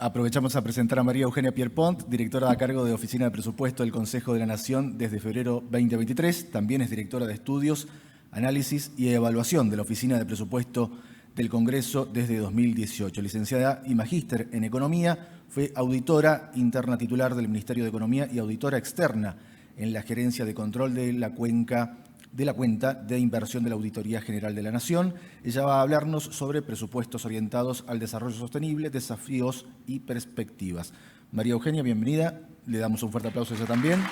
Aprovechamos a presentar a María Eugenia Pierpont, directora a cargo de Oficina de Presupuesto del Consejo de la Nación desde febrero 2023. También es directora de Estudios, Análisis y Evaluación de la Oficina de Presupuesto del Congreso desde 2018. Licenciada y magíster en Economía, fue auditora interna titular del Ministerio de Economía y auditora externa en la Gerencia de Control de la Cuenta de Inversión de la Auditoría General de la Nación. Ella va a hablarnos sobre presupuestos orientados al desarrollo sostenible, desafíos y perspectivas. María Eugenia, bienvenida. Le damos un fuerte aplauso a ella también.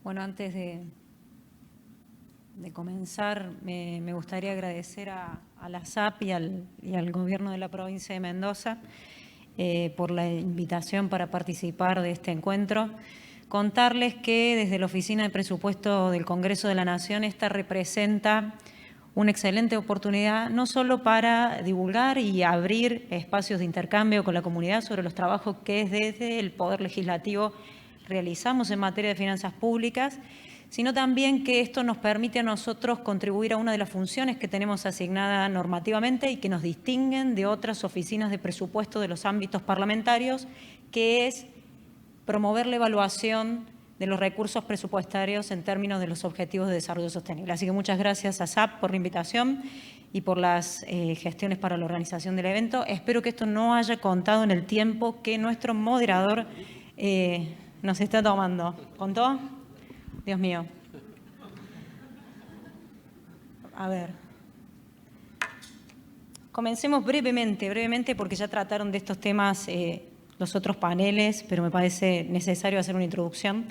Bueno, antes de comenzar, me gustaría agradecer a la SAP y al Gobierno de la provincia de Mendoza por la invitación para participar de este encuentro. Contarles que desde la Oficina de Presupuesto del Congreso de la Nación, esta representa una excelente oportunidad no solo para divulgar y abrir espacios de intercambio con la comunidad sobre los trabajos que desde el Poder Legislativo realizamos en materia de finanzas públicas, sino también que esto nos permite a nosotros contribuir a una de las funciones que tenemos asignada normativamente y que nos distinguen de otras oficinas de presupuesto de los ámbitos parlamentarios, que es promover la evaluación de los recursos presupuestarios en términos de los objetivos de desarrollo sostenible. Así que muchas gracias a SAP por la invitación y por las gestiones para la organización del evento. Espero que esto no haya contado en el tiempo que nuestro moderador nos está tomando. ¿Contó? Dios mío. A ver. Comencemos brevemente, porque ya trataron de estos temas los otros paneles, pero me parece necesario hacer una introducción.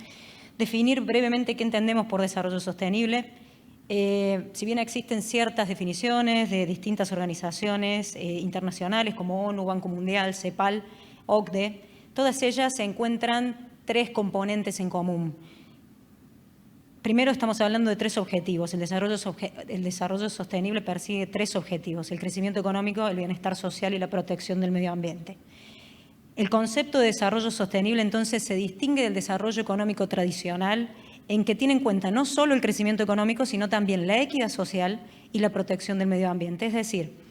Definir brevemente qué entendemos por desarrollo sostenible. Si bien existen ciertas definiciones de distintas organizaciones internacionales como ONU, Banco Mundial, CEPAL, OCDE, todas ellas se encuentran tres componentes en común. Primero estamos hablando de tres objetivos. El desarrollo sostenible persigue tres objetivos: el crecimiento económico, el bienestar social y la protección del medio ambiente. El concepto de desarrollo sostenible entonces se distingue del desarrollo económico tradicional en que tiene en cuenta no solo el crecimiento económico, sino también la equidad social y la protección del medio ambiente. Es decir,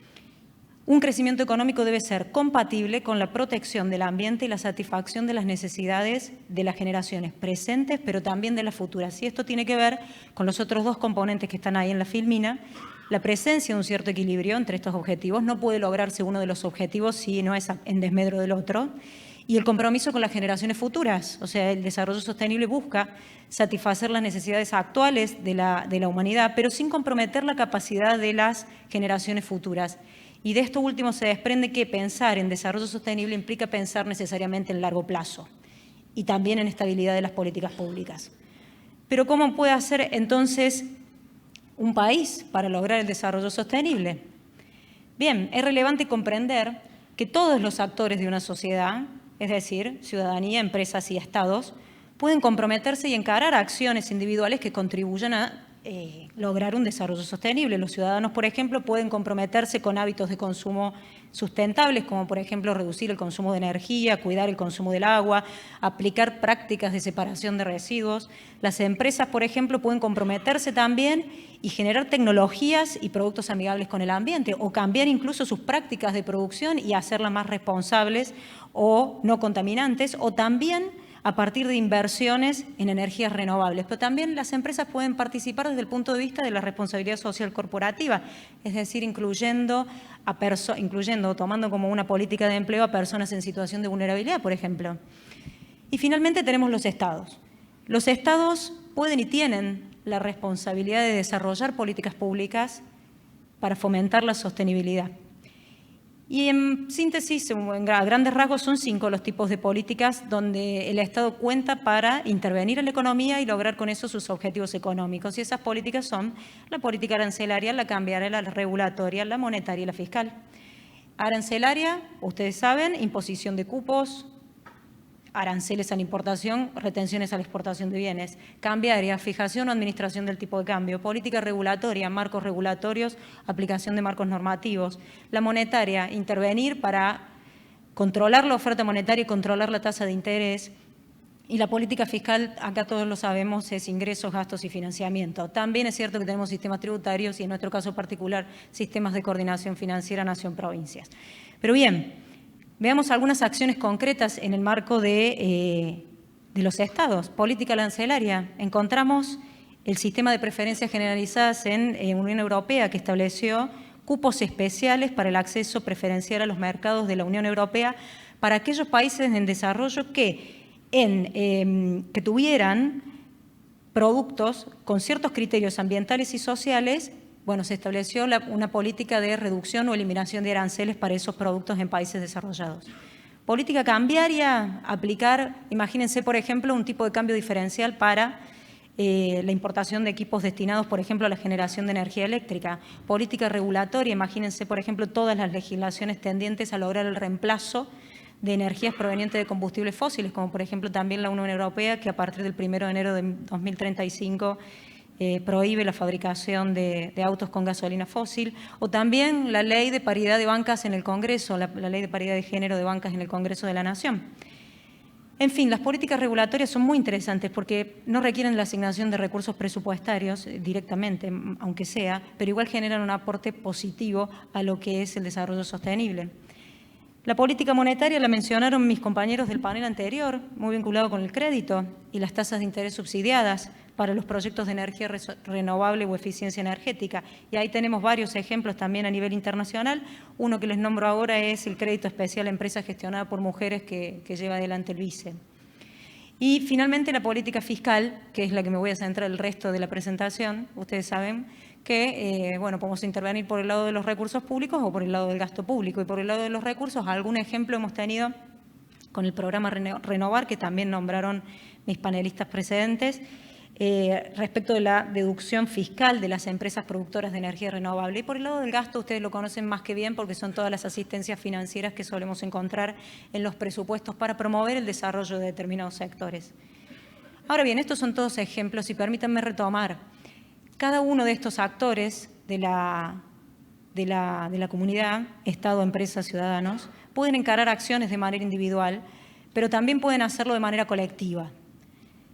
un crecimiento económico debe ser compatible con la protección del ambiente y la satisfacción de las necesidades de las generaciones presentes, pero también de las futuras. Y esto tiene que ver con los otros dos componentes que están ahí en la filmina. La presencia de un cierto equilibrio entre estos objetivos. No puede lograrse uno de los objetivos si no es en desmedro del otro. Y el compromiso con las generaciones futuras. O sea, el desarrollo sostenible busca satisfacer las necesidades actuales de la humanidad, pero sin comprometer la capacidad de las generaciones futuras. Y de esto último se desprende que pensar en desarrollo sostenible implica pensar necesariamente en largo plazo y también en estabilidad de las políticas públicas. Pero ¿cómo puede hacer entonces un país para lograr el desarrollo sostenible? Bien, es relevante comprender que todos los actores de una sociedad, es decir, ciudadanía, empresas y estados, pueden comprometerse y encarar acciones individuales que contribuyan a lograr un desarrollo sostenible. Los ciudadanos, por ejemplo, pueden comprometerse con hábitos de consumo sustentables, como por ejemplo reducir el consumo de energía, cuidar el consumo del agua, aplicar prácticas de separación de residuos. Las empresas, por ejemplo, pueden comprometerse también y generar tecnologías y productos amigables con el ambiente, o cambiar incluso sus prácticas de producción y hacerlas más responsables o no contaminantes, o también a partir de inversiones en energías renovables. Pero también las empresas pueden participar desde el punto de vista de la responsabilidad social corporativa, es decir, incluyendo o tomando como una política de empleo a personas en situación de vulnerabilidad, por ejemplo. Y finalmente tenemos los estados. Los estados pueden y tienen la responsabilidad de desarrollar políticas públicas para fomentar la sostenibilidad. Y en síntesis, a grandes rasgos, son 5 los tipos de políticas donde el Estado cuenta para intervenir en la economía y lograr con eso sus objetivos económicos. Y esas políticas son la política arancelaria, la cambiaria, la regulatoria, la monetaria y la fiscal. Arancelaria, ustedes saben, imposición de cupos, aranceles a la importación, retenciones a la exportación de bienes. Cambiaria, fijación o administración del tipo de cambio. Política regulatoria, marcos regulatorios, aplicación de marcos normativos. La monetaria, intervenir para controlar la oferta monetaria y controlar la tasa de interés. Y la política fiscal, acá todos lo sabemos, es ingresos, gastos y financiamiento. También es cierto que tenemos sistemas tributarios y en nuestro caso particular sistemas de coordinación financiera nación-provincias. Pero bien, veamos algunas acciones concretas en el marco de los estados. Política arancelaria. Encontramos el sistema de preferencias generalizadas en Unión Europea que estableció cupos especiales para el acceso preferencial a los mercados de la Unión Europea para aquellos países en desarrollo que tuvieran productos con ciertos criterios ambientales y sociales. Bueno, se estableció una política de reducción o eliminación de aranceles para esos productos en países desarrollados. Política cambiaria, aplicar, imagínense, por ejemplo, un tipo de cambio diferencial para la importación de equipos destinados, por ejemplo, a la generación de energía eléctrica. Política regulatoria, imagínense, por ejemplo, todas las legislaciones tendientes a lograr el reemplazo de energías provenientes de combustibles fósiles, como por ejemplo también la Unión Europea, que a partir del 1 de enero de 2035 prohíbe la fabricación de autos con gasolina fósil, o también la ley de paridad de bancas en el Congreso, la ley de paridad de género de bancas en el Congreso de la Nación. En fin, las políticas regulatorias son muy interesantes porque no requieren la asignación de recursos presupuestarios directamente, aunque sea, pero igual generan un aporte positivo a lo que es el desarrollo sostenible. La política monetaria la mencionaron mis compañeros del panel anterior, muy vinculado con el crédito y las tasas de interés subsidiadas para los proyectos de energía renovable o eficiencia energética. Y ahí tenemos varios ejemplos también a nivel internacional. Uno que les nombro ahora es el crédito especial a empresas gestionadas por mujeres que lleva adelante el BICE. Y finalmente la política fiscal, que es la que me voy a centrar el resto de la presentación. Ustedes saben que podemos intervenir por el lado de los recursos públicos o por el lado del gasto público. Y por el lado de los recursos, algún ejemplo hemos tenido con el programa Renovar, que también nombraron mis panelistas precedentes, respecto de la deducción fiscal de las empresas productoras de energía renovable. Y por el lado del gasto, ustedes lo conocen más que bien porque son todas las asistencias financieras que solemos encontrar en los presupuestos para promover el desarrollo de determinados sectores. Ahora bien, estos son todos ejemplos y permítanme retomar. Cada uno de estos actores de la comunidad, Estado, empresas, ciudadanos, pueden encarar acciones de manera individual, pero también pueden hacerlo de manera colectiva.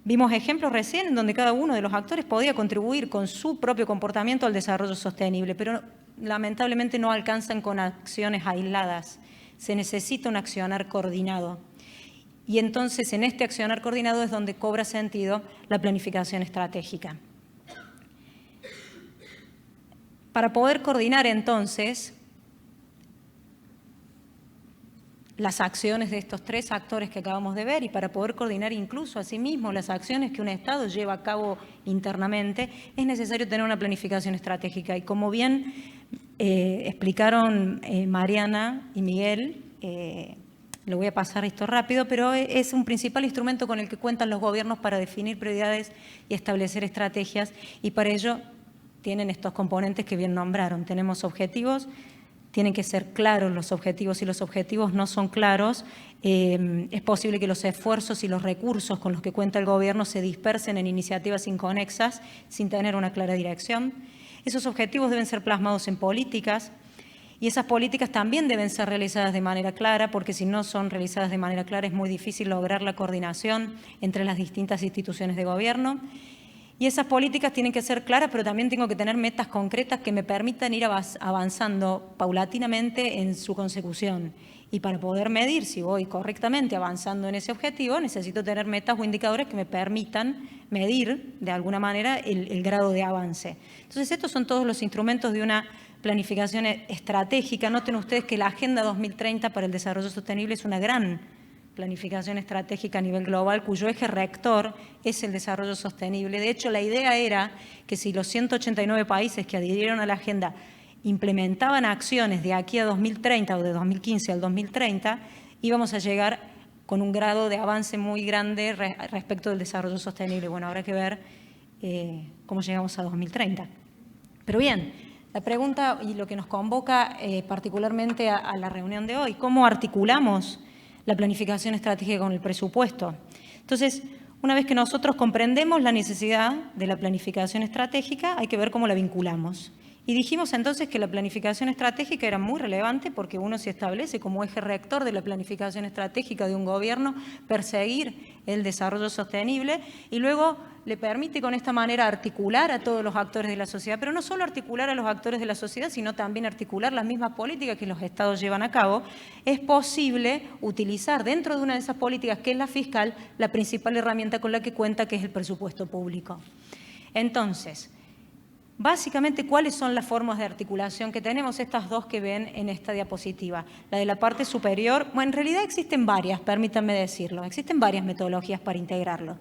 Vimos ejemplos recién en donde cada uno de los actores podía contribuir con su propio comportamiento al desarrollo sostenible, pero lamentablemente no alcanzan con acciones aisladas. Se necesita un accionar coordinado. Y entonces en este accionar coordinado es donde cobra sentido la planificación estratégica. Para poder coordinar entonces las acciones de estos tres actores que acabamos de ver y para poder coordinar incluso asimismo las acciones que un Estado lleva a cabo internamente, es necesario tener una planificación estratégica. Y como bien explicaron Mariana y Miguel, lo voy a pasar esto rápido, pero es un principal instrumento con el que cuentan los gobiernos para definir prioridades y establecer estrategias, y para ello tienen estos componentes que bien nombraron. Tenemos objetivos, tienen que ser claros los objetivos. Si los objetivos no son claros, es posible que los esfuerzos y los recursos con los que cuenta el gobierno se dispersen en iniciativas inconexas sin tener una clara dirección. Esos objetivos deben ser plasmados en políticas y esas políticas también deben ser realizadas de manera clara, porque si no son realizadas de manera clara es muy difícil lograr la coordinación entre las distintas instituciones de gobierno. Y esas políticas tienen que ser claras, pero también tengo que tener metas concretas que me permitan ir avanzando paulatinamente en su consecución. Y para poder medir si voy correctamente avanzando en ese objetivo, necesito tener metas o indicadores que me permitan medir de alguna manera el grado de avance. Entonces, estos son todos los instrumentos de una planificación estratégica. Noten ustedes que la Agenda 2030 para el Desarrollo Sostenible es una gran planificación estratégica a nivel global, cuyo eje rector es el desarrollo sostenible. De hecho, la idea era que si los 189 países que adhirieron a la agenda implementaban acciones de aquí a 2030 o de 2015 al 2030, íbamos a llegar con un grado de avance muy grande respecto del desarrollo sostenible. Bueno, habrá que ver cómo llegamos a 2030. Pero bien, la pregunta y lo que nos convoca particularmente a la reunión de hoy, ¿cómo articulamos la planificación estratégica con el presupuesto? Entonces, una vez que nosotros comprendemos la necesidad de la planificación estratégica, hay que ver cómo la vinculamos. Y dijimos entonces que la planificación estratégica era muy relevante porque uno se establece como eje rector de la planificación estratégica de un gobierno perseguir el desarrollo sostenible y luego le permite con esta manera articular a todos los actores de la sociedad, pero no solo articular a los actores de la sociedad, sino también articular las mismas políticas que los estados llevan a cabo. Es posible utilizar dentro de una de esas políticas, que es la fiscal, la principal herramienta con la que cuenta, que es el presupuesto público. Entonces, básicamente, ¿cuáles son las formas de articulación que tenemos? Estas dos que ven en esta diapositiva. La de la parte superior, bueno, en realidad existen varias, permítanme decirlo, existen varias metodologías para integrarlo.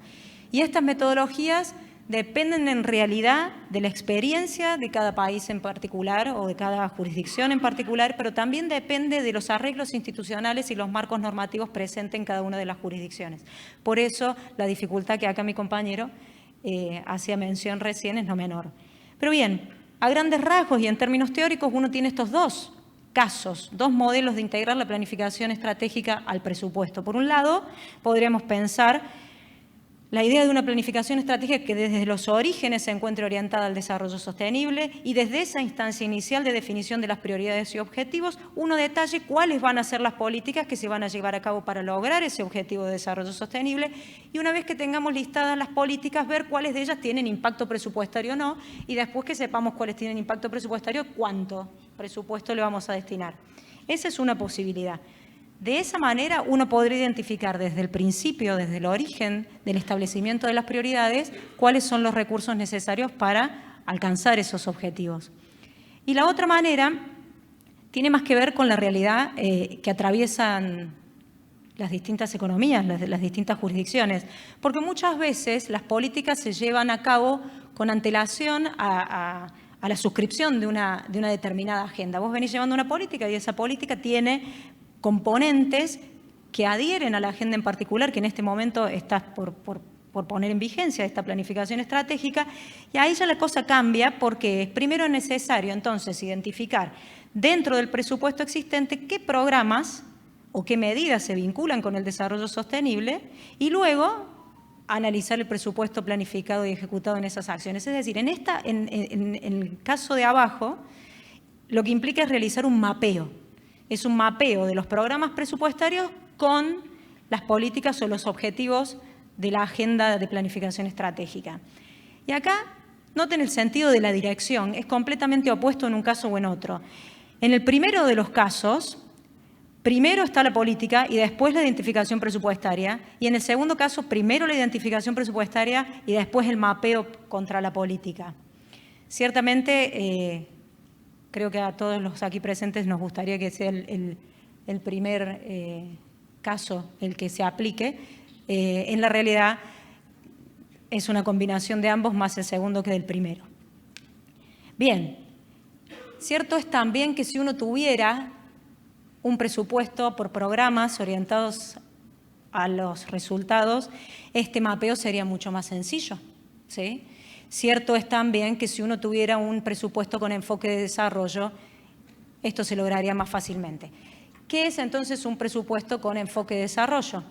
Y estas metodologías dependen en realidad de la experiencia de cada país en particular o de cada jurisdicción en particular, pero también depende de los arreglos institucionales y los marcos normativos presentes en cada una de las jurisdicciones. Por eso, la dificultad que acá mi compañero hacía mención recién es no menor. Pero bien, a grandes rasgos y en términos teóricos uno tiene estos dos casos, dos modelos de integrar la planificación estratégica al presupuesto. Por un lado, podríamos pensar la idea de una planificación estratégica que desde los orígenes se encuentre orientada al desarrollo sostenible y desde esa instancia inicial de definición de las prioridades y objetivos, uno detalle cuáles van a ser las políticas que se van a llevar a cabo para lograr ese objetivo de desarrollo sostenible y una vez que tengamos listadas las políticas, ver cuáles de ellas tienen impacto presupuestario o no y después que sepamos cuáles tienen impacto presupuestario, cuánto presupuesto le vamos a destinar. Esa es una posibilidad. De esa manera uno podría identificar desde el principio, desde el origen del establecimiento de las prioridades, cuáles son los recursos necesarios para alcanzar esos objetivos. Y la otra manera tiene más que ver con la realidad que atraviesan las distintas economías, las distintas jurisdicciones, porque muchas veces las políticas se llevan a cabo con antelación a la suscripción de una determinada agenda. Vos venís llevando una política y esa política tiene componentes que adhieren a la agenda en particular, que en este momento está por poner en vigencia esta planificación estratégica, y ahí ya la cosa cambia porque primero es necesario entonces identificar dentro del presupuesto existente qué programas o qué medidas se vinculan con el desarrollo sostenible y luego analizar el presupuesto planificado y ejecutado en esas acciones. Es decir, en el caso de abajo, lo que implica es realizar un mapeo. Es un mapeo de los programas presupuestarios con las políticas o los objetivos de la agenda de planificación estratégica. Y acá, noten el sentido de la dirección, es completamente opuesto en un caso o en otro. En el primero de los casos, primero está la política y después la identificación presupuestaria. Y en el segundo caso, primero la identificación presupuestaria y después el mapeo contra la política. Ciertamente, creo que a todos los aquí presentes nos gustaría que sea el primer caso el que se aplique. En la realidad es una combinación de ambos más el segundo que del primero. Bien, cierto es también que si uno tuviera un presupuesto por programas orientados a los resultados, este mapeo sería mucho más sencillo, ¿sí? Cierto es también que si uno tuviera un presupuesto con enfoque de desarrollo, esto se lograría más fácilmente. ¿Qué es entonces un presupuesto con enfoque de desarrollo?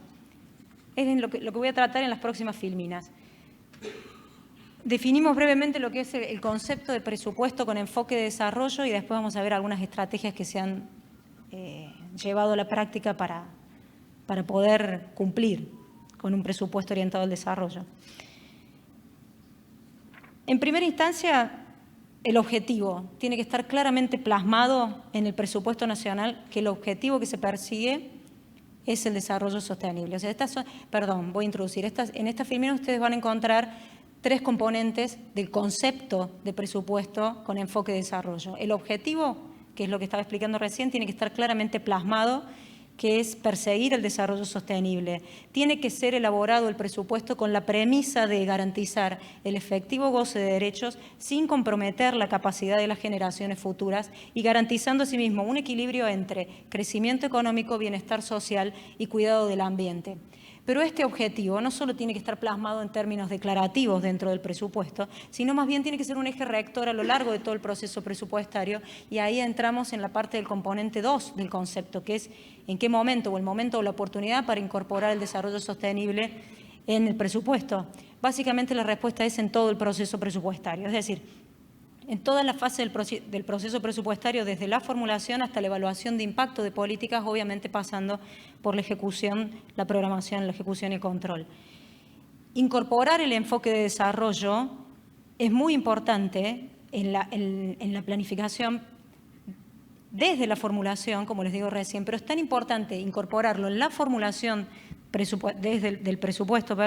Es lo que voy a tratar en las próximas filminas. Definimos brevemente lo que es el concepto de presupuesto con enfoque de desarrollo y después vamos a ver algunas estrategias que se han llevado a la práctica para poder cumplir con un presupuesto orientado al desarrollo. En primera instancia, el objetivo tiene que estar claramente plasmado en el presupuesto nacional, que el objetivo que se persigue es el desarrollo sostenible. O sea, voy a introducir. En esta filmina ustedes van a encontrar 3 componentes del concepto de presupuesto con enfoque de desarrollo. El objetivo, que es lo que estaba explicando recién, tiene que estar claramente plasmado, que es perseguir el desarrollo sostenible. Tiene que ser elaborado el presupuesto con la premisa de garantizar el efectivo goce de derechos sin comprometer la capacidad de las generaciones futuras y garantizando asimismo un equilibrio entre crecimiento económico, bienestar social y cuidado del ambiente. Pero este objetivo no solo tiene que estar plasmado en términos declarativos dentro del presupuesto, sino más bien tiene que ser un eje rector a lo largo de todo el proceso presupuestario y ahí entramos en la parte del componente 2 del concepto, que es en qué momento o el momento o la oportunidad para incorporar el desarrollo sostenible en el presupuesto. Básicamente la respuesta es en todo el proceso presupuestario, es decir, en toda la fase del proceso presupuestario, desde la formulación hasta la evaluación de impacto de políticas, obviamente pasando por la ejecución, la programación, la ejecución y control. Incorporar el enfoque de desarrollo es muy importante en la planificación desde la formulación, como les digo recién, pero es tan importante incorporarlo en la formulación del presupuesto,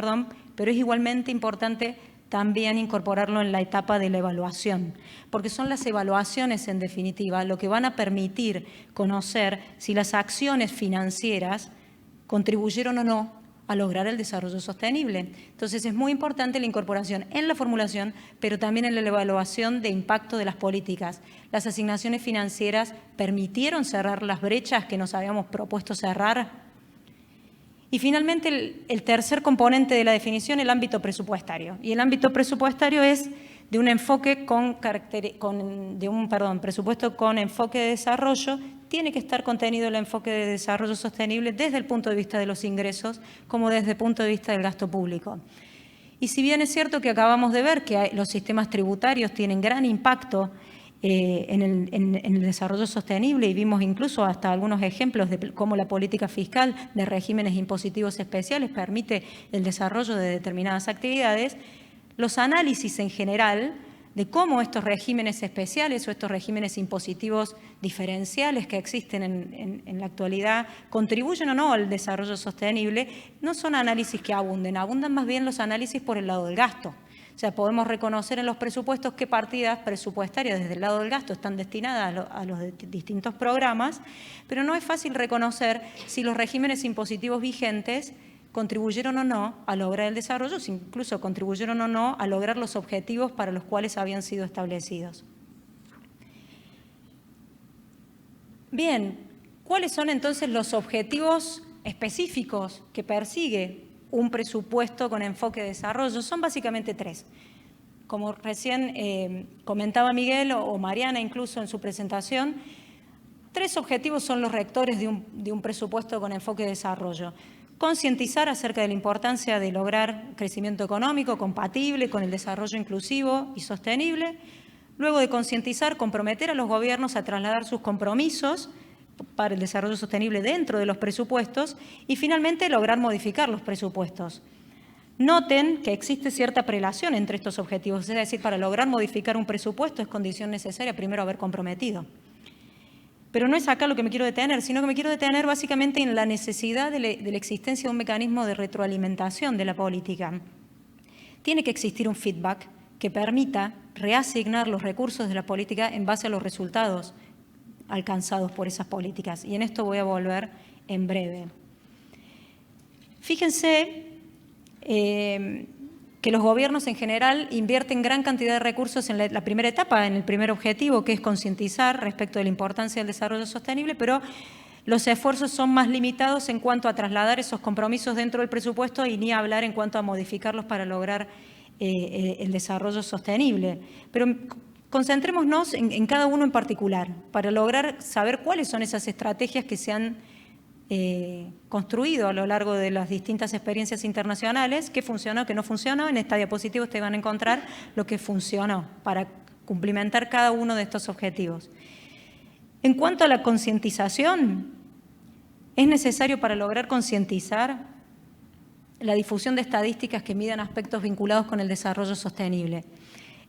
pero es igualmente importante también incorporarlo en la etapa de la evaluación, porque son las evaluaciones, en definitiva, lo que van a permitir conocer si las acciones financieras contribuyeron o no a lograr el desarrollo sostenible. Entonces, es muy importante la incorporación en la formulación, pero también en la evaluación de impacto de las políticas. Las asignaciones financieras permitieron cerrar las brechas que nos habíamos propuesto cerrar. Y finalmente, el tercer componente de la definición, el ámbito presupuestario. Y el ámbito presupuestario es de un enfoque presupuesto con enfoque de desarrollo. Tiene que estar contenido el enfoque de desarrollo sostenible desde el punto de vista de los ingresos como desde el punto de vista del gasto público. Y si bien es cierto que acabamos de ver que los sistemas tributarios tienen gran impacto en el desarrollo sostenible, y vimos incluso hasta algunos ejemplos de cómo la política fiscal de regímenes impositivos especiales permite el desarrollo de determinadas actividades, los análisis en general de cómo estos regímenes especiales o estos regímenes impositivos diferenciales que existen en la actualidad contribuyen o no al desarrollo sostenible, no son análisis que abundan más bien los análisis por el lado del gasto. O sea, podemos reconocer en los presupuestos qué partidas presupuestarias desde el lado del gasto están destinadas a los distintos programas, pero no es fácil reconocer si los regímenes impositivos vigentes contribuyeron o no a lograr el desarrollo, si incluso contribuyeron o no a lograr los objetivos para los cuales habían sido establecidos. Bien, ¿cuáles son entonces los objetivos específicos que persigue un presupuesto con enfoque de desarrollo? Son básicamente tres. Como recién comentaba Miguel o Mariana incluso en su presentación, tres objetivos son los rectores de un presupuesto con enfoque de desarrollo. Concientizar acerca de la importancia de lograr crecimiento económico compatible con el desarrollo inclusivo y sostenible. Luego de concientizar, comprometer a los gobiernos a trasladar sus compromisos para el desarrollo sostenible dentro de los presupuestos y finalmente lograr modificar los presupuestos. Noten que existe cierta prelación entre estos objetivos, es decir, para lograr modificar un presupuesto es condición necesaria primero haber comprometido. Pero no es acá lo que me quiero detener, sino que me quiero detener básicamente en la necesidad de la existencia de un mecanismo de retroalimentación de la política. Tiene que existir un feedback que permita reasignar los recursos de la política en base a los resultados alcanzados por esas políticas. Y en esto voy a volver en breve. Fíjense que los gobiernos en general invierten gran cantidad de recursos en la primera etapa, en el primer objetivo, que es concientizar respecto de la importancia del desarrollo sostenible, pero los esfuerzos son más limitados en cuanto a trasladar esos compromisos dentro del presupuesto y ni hablar en cuanto a modificarlos para lograr el desarrollo sostenible. Pero concentrémonos en cada uno en particular, para lograr saber cuáles son esas estrategias que se han construido a lo largo de las distintas experiencias internacionales, qué funcionó, qué no funcionó. En esta diapositiva ustedes van a encontrar lo que funcionó para cumplimentar cada uno de estos objetivos. En cuanto a la concientización, es necesario para lograr concientizar la difusión de estadísticas que midan aspectos vinculados con el desarrollo sostenible.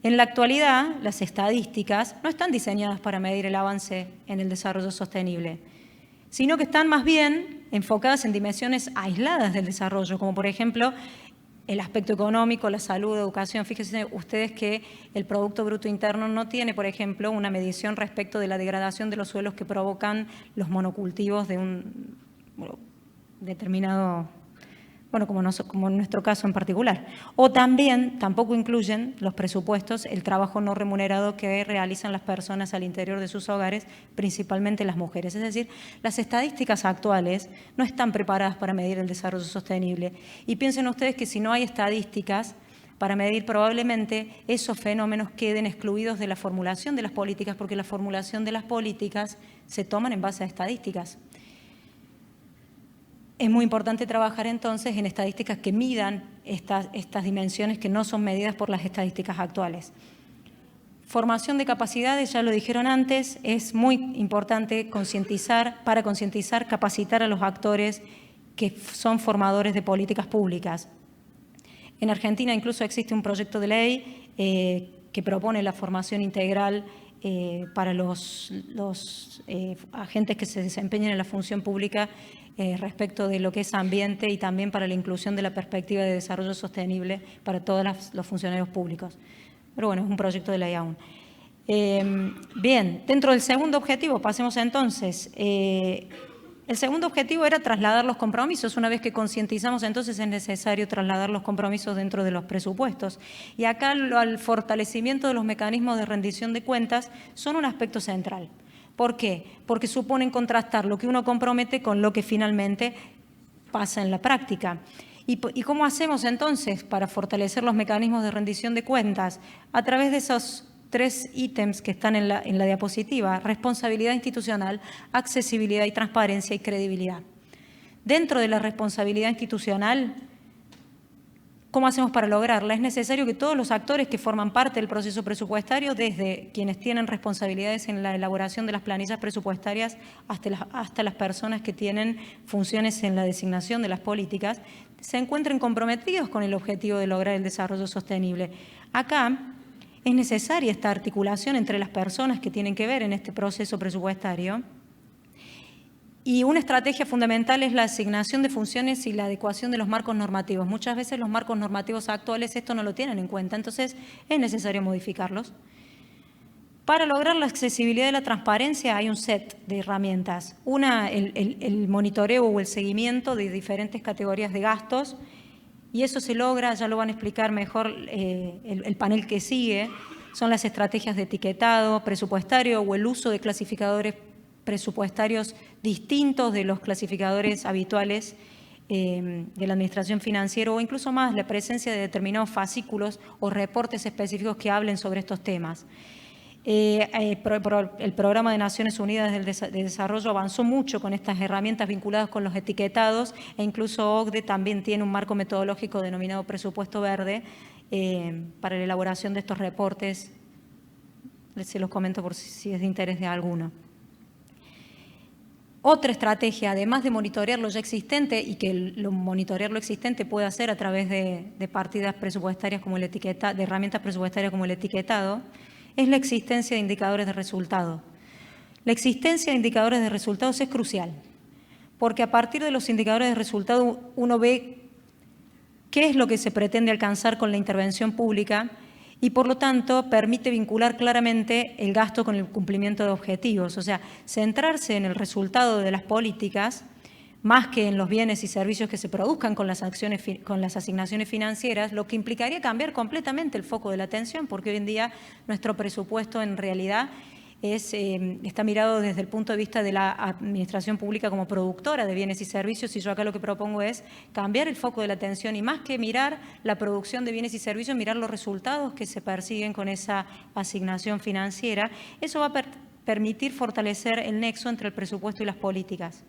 En la actualidad, las estadísticas no están diseñadas para medir el avance en el desarrollo sostenible, sino que están más bien enfocadas en dimensiones aisladas del desarrollo, como por ejemplo el aspecto económico, la salud, educación. Fíjense ustedes que el Producto Bruto Interno no tiene, por ejemplo, una medición respecto de la degradación de los suelos que provocan los monocultivos de un determinado, como en nuestro caso en particular. O también tampoco incluyen los presupuestos el trabajo no remunerado que realizan las personas al interior de sus hogares, principalmente las mujeres. Es decir, las estadísticas actuales no están preparadas para medir el desarrollo sostenible. Y piensen ustedes que si no hay estadísticas para medir, probablemente esos fenómenos queden excluidos de la formulación de las políticas, porque la formulación de las políticas se toman en base a estadísticas. Es muy importante trabajar entonces en estadísticas que midan estas dimensiones que no son medidas por las estadísticas actuales. Formación de capacidades, ya lo dijeron antes, es muy importante para concientizar, capacitar a los actores que son formadores de políticas públicas. En Argentina incluso existe un proyecto de ley que propone la formación integral para los agentes que se desempeñan en la función pública respecto de lo que es ambiente y también para la inclusión de la perspectiva de desarrollo sostenible para todos los funcionarios públicos. Pero bueno, es un proyecto de ley aún. Bien, dentro del segundo objetivo, pasemos entonces. El segundo objetivo era trasladar los compromisos. Una vez que concientizamos, entonces es necesario trasladar los compromisos dentro de los presupuestos. Y acá el fortalecimiento de los mecanismos de rendición de cuentas son un aspecto central. ¿Por qué? Porque suponen contrastar lo que uno compromete con lo que finalmente pasa en la práctica. ¿Y cómo hacemos entonces para fortalecer los mecanismos de rendición de cuentas? A través de esos 3 ítems que están en la diapositiva: responsabilidad institucional, accesibilidad y transparencia y credibilidad. Dentro de la responsabilidad institucional, ¿cómo hacemos para lograrla? Es necesario que todos los actores que forman parte del proceso presupuestario, desde quienes tienen responsabilidades en la elaboración de las planillas presupuestarias hasta las personas que tienen funciones en la designación de las políticas, se encuentren comprometidos con el objetivo de lograr el desarrollo sostenible. Acá es necesaria esta articulación entre las personas que tienen que ver en este proceso presupuestario. Y una estrategia fundamental es la asignación de funciones y la adecuación de los marcos normativos. Muchas veces los marcos normativos actuales esto no lo tienen en cuenta, entonces es necesario modificarlos. Para lograr la accesibilidad y la transparencia hay un set de herramientas. Una, el monitoreo o el seguimiento de diferentes categorías de gastos, y eso se logra, ya lo van a explicar mejor el panel que sigue, son las estrategias de etiquetado presupuestario o el uso de clasificadores presupuestarios distintos de los clasificadores habituales de la administración financiera, o incluso más, la presencia de determinados fascículos o reportes específicos que hablen sobre estos temas. El Programa de Naciones Unidas de Desarrollo avanzó mucho con estas herramientas vinculadas con los etiquetados, e incluso OCDE también tiene un marco metodológico denominado presupuesto verde para la elaboración de estos reportes. Se los comento por si es de interés de alguno. Otra estrategia, además de monitorear lo ya existente, y que monitorear lo existente puede hacer a través de partidas presupuestarias como de herramientas presupuestarias como el etiquetado, es la existencia de indicadores de resultado. La existencia de indicadores de resultados es crucial, porque a partir de los indicadores de resultado uno ve qué es lo que se pretende alcanzar con la intervención pública y, por lo tanto, permite vincular claramente el gasto con el cumplimiento de objetivos. O sea, centrarse en el resultado de las políticas más que en los bienes y servicios que se produzcan con las asignaciones financieras, lo que implicaría cambiar completamente el foco de la atención, porque hoy en día nuestro presupuesto en realidad está mirado desde el punto de vista de la administración pública como productora de bienes y servicios, y yo acá lo que propongo es cambiar el foco de la atención y, más que mirar la producción de bienes y servicios, mirar los resultados que se persiguen con esa asignación financiera. Eso va a permitir fortalecer el nexo entre el presupuesto y las políticas.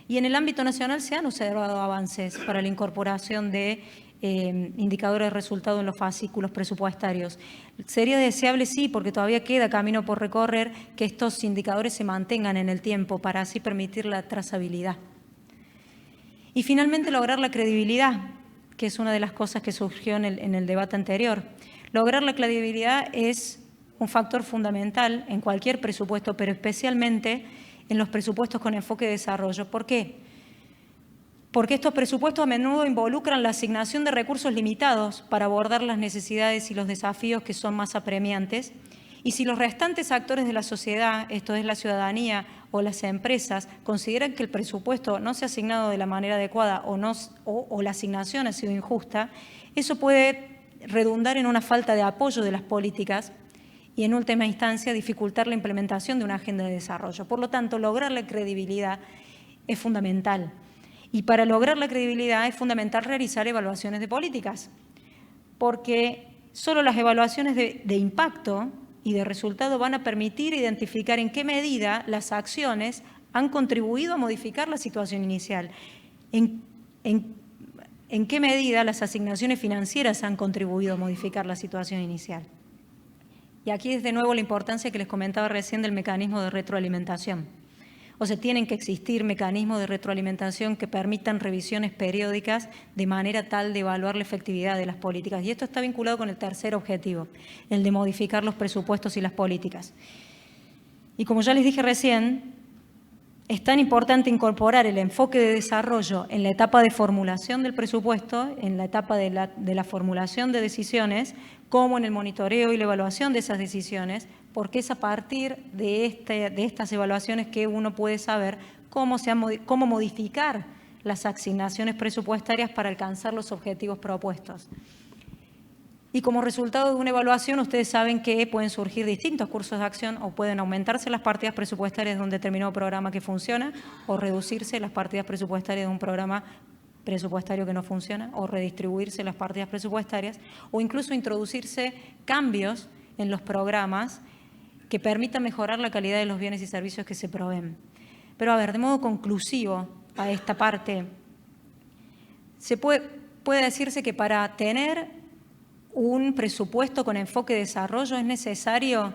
Y en el ámbito nacional se han observado avances para la incorporación de indicadores de resultado en los fascículos presupuestarios. Sería deseable, sí, porque todavía queda camino por recorrer, que estos indicadores se mantengan en el tiempo para así permitir la trazabilidad. Y finalmente lograr la credibilidad, que es una de las cosas que surgió en el debate anterior. Lograr la credibilidad es un factor fundamental en cualquier presupuesto, pero especialmente en los presupuestos con enfoque de desarrollo. ¿Por qué? Porque estos presupuestos a menudo involucran la asignación de recursos limitados para abordar las necesidades y los desafíos que son más apremiantes. Y si los restantes actores de la sociedad, esto es la ciudadanía o las empresas, consideran que el presupuesto no se ha asignado de la manera adecuada o la asignación ha sido injusta, eso puede redundar en una falta de apoyo de las políticas y, en última instancia, dificultar la implementación de una agenda de desarrollo. Por lo tanto, lograr la credibilidad es fundamental. Y para lograr la credibilidad es fundamental realizar evaluaciones de políticas, porque solo las evaluaciones de impacto y de resultado van a permitir identificar en qué medida las acciones han contribuido a modificar la situación inicial, en qué medida las asignaciones financieras han contribuido a modificar la situación inicial. Y aquí es de nuevo la importancia que les comentaba recién del mecanismo de retroalimentación. O sea, tienen que existir mecanismos de retroalimentación que permitan revisiones periódicas de manera tal de evaluar la efectividad de las políticas. Y esto está vinculado con el tercer objetivo, el de modificar los presupuestos y las políticas. Y como ya les dije recién, es tan importante incorporar el enfoque de desarrollo en la etapa de formulación del presupuesto, en la etapa de la formulación de decisiones, como en el monitoreo y la evaluación de esas decisiones, porque es a partir de estas evaluaciones que uno puede saber cómo modificar las asignaciones presupuestarias para alcanzar los objetivos propuestos. Y como resultado de una evaluación, ustedes saben que pueden surgir distintos cursos de acción o pueden aumentarse las partidas presupuestarias de un determinado programa que funciona o reducirse las partidas presupuestarias de un programa presupuestario que no funciona o redistribuirse las partidas presupuestarias o incluso introducirse cambios en los programas que permitan mejorar la calidad de los bienes y servicios que se proveen. Pero a ver, de modo conclusivo a esta parte, puede decirse que para tener un presupuesto con enfoque de desarrollo es necesario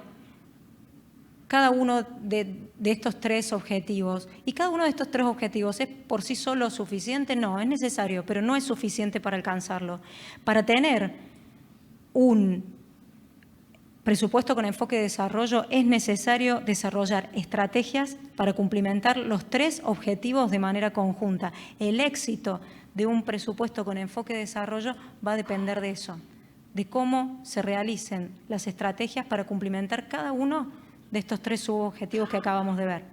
cada uno de estos tres objetivos. ¿Y cada uno de estos tres objetivos es por sí solo suficiente? No, es necesario, pero no es suficiente para alcanzarlo. Para tener un presupuesto con enfoque de desarrollo es necesario desarrollar estrategias para cumplimentar los tres objetivos de manera conjunta. El éxito de un presupuesto con enfoque de desarrollo va a depender de eso, de cómo se realicen las estrategias para cumplimentar cada uno de estos tres subobjetivos que acabamos de ver.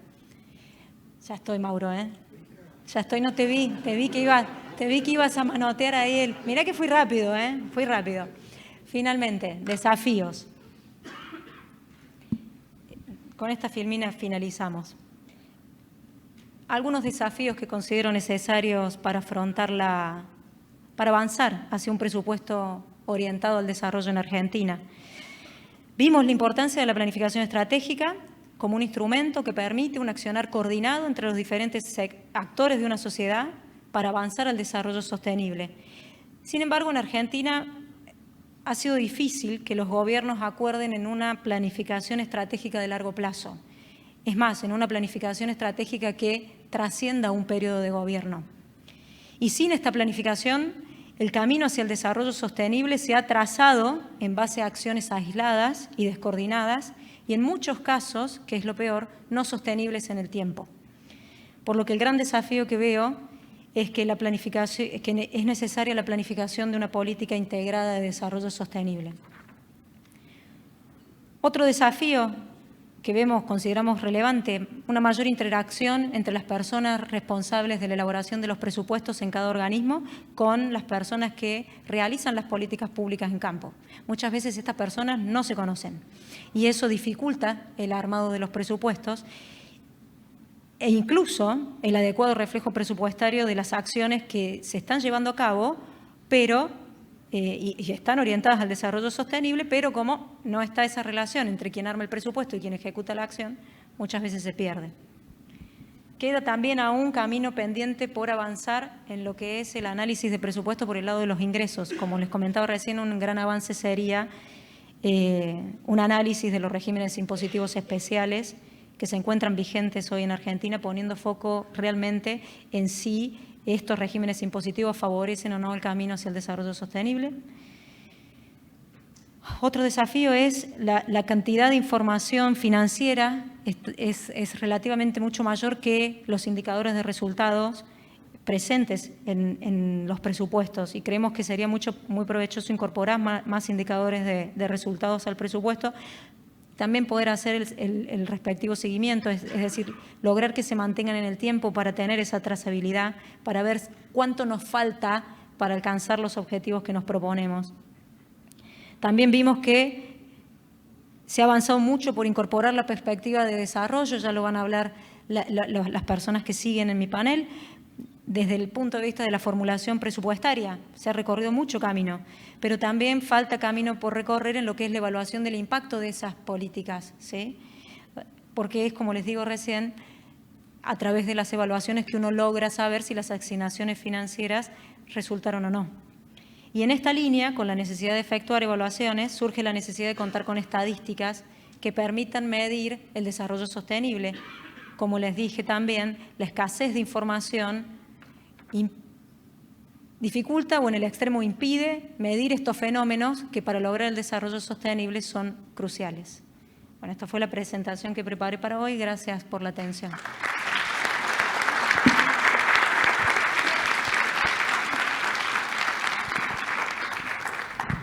Ya estoy, Mauro, ¿eh? Ya estoy, no te vi que ibas a manotear ahí. Mirá que fui rápido, ¿eh? Fui rápido. Finalmente, desafíos. Con esta filmina finalizamos. Algunos desafíos que considero necesarios para para avanzar hacia un presupuesto orientado al desarrollo en Argentina. Vimos la importancia de la planificación estratégica como un instrumento que permite un accionar coordinado entre los diferentes actores de una sociedad para avanzar al desarrollo sostenible. Sin embargo, en Argentina ha sido difícil que los gobiernos acuerden en una planificación estratégica de largo plazo. Es más, en una planificación estratégica que trascienda un periodo de gobierno. Y sin esta planificación, el camino hacia el desarrollo sostenible se ha trazado en base a acciones aisladas y descoordinadas y en muchos casos, que es lo peor, no sostenibles en el tiempo. Por lo que el gran desafío que veo es que es necesaria la planificación de una política integrada de desarrollo sostenible. Otro desafío que consideramos relevante, una mayor interacción entre las personas responsables de la elaboración de los presupuestos en cada organismo con las personas que realizan las políticas públicas en campo. Muchas veces estas personas no se conocen y eso dificulta el armado de los presupuestos e incluso el adecuado reflejo presupuestario de las acciones que se están llevando a cabo, pero y están orientadas al desarrollo sostenible, pero como no está esa relación entre quien arma el presupuesto y quien ejecuta la acción, muchas veces se pierde. Queda también aún camino pendiente por avanzar en lo que es el análisis de presupuesto por el lado de los ingresos. Como les comentaba recién, un gran avance sería un análisis de los regímenes impositivos especiales que se encuentran vigentes hoy en Argentina, poniendo foco realmente en si estos regímenes impositivos favorecen o no el camino hacia el desarrollo sostenible. Otro desafío es la cantidad de información financiera es relativamente mucho mayor que los indicadores de resultados presentes en los presupuestos y creemos que sería muy provechoso incorporar más indicadores de resultados al presupuesto. También poder hacer el respectivo seguimiento, es decir, lograr que se mantengan en el tiempo para tener esa trazabilidad, para ver cuánto nos falta para alcanzar los objetivos que nos proponemos. También vimos que se ha avanzado mucho por incorporar la perspectiva de desarrollo, ya lo van a hablar las personas que siguen en mi panel, desde el punto de vista de la formulación presupuestaria. Se ha recorrido mucho camino, pero también falta camino por recorrer en lo que es la evaluación del impacto de esas políticas, ¿sí? Porque es, como les digo recién, a través de las evaluaciones que uno logra saber si las asignaciones financieras resultaron o no. Y en esta línea, con la necesidad de efectuar evaluaciones, surge la necesidad de contar con estadísticas que permitan medir el desarrollo sostenible. Como les dije también, la escasez de información dificulta o en el extremo impide medir estos fenómenos que para lograr el desarrollo sostenible son cruciales. Bueno, esta fue la presentación que preparé para hoy. Gracias por la atención.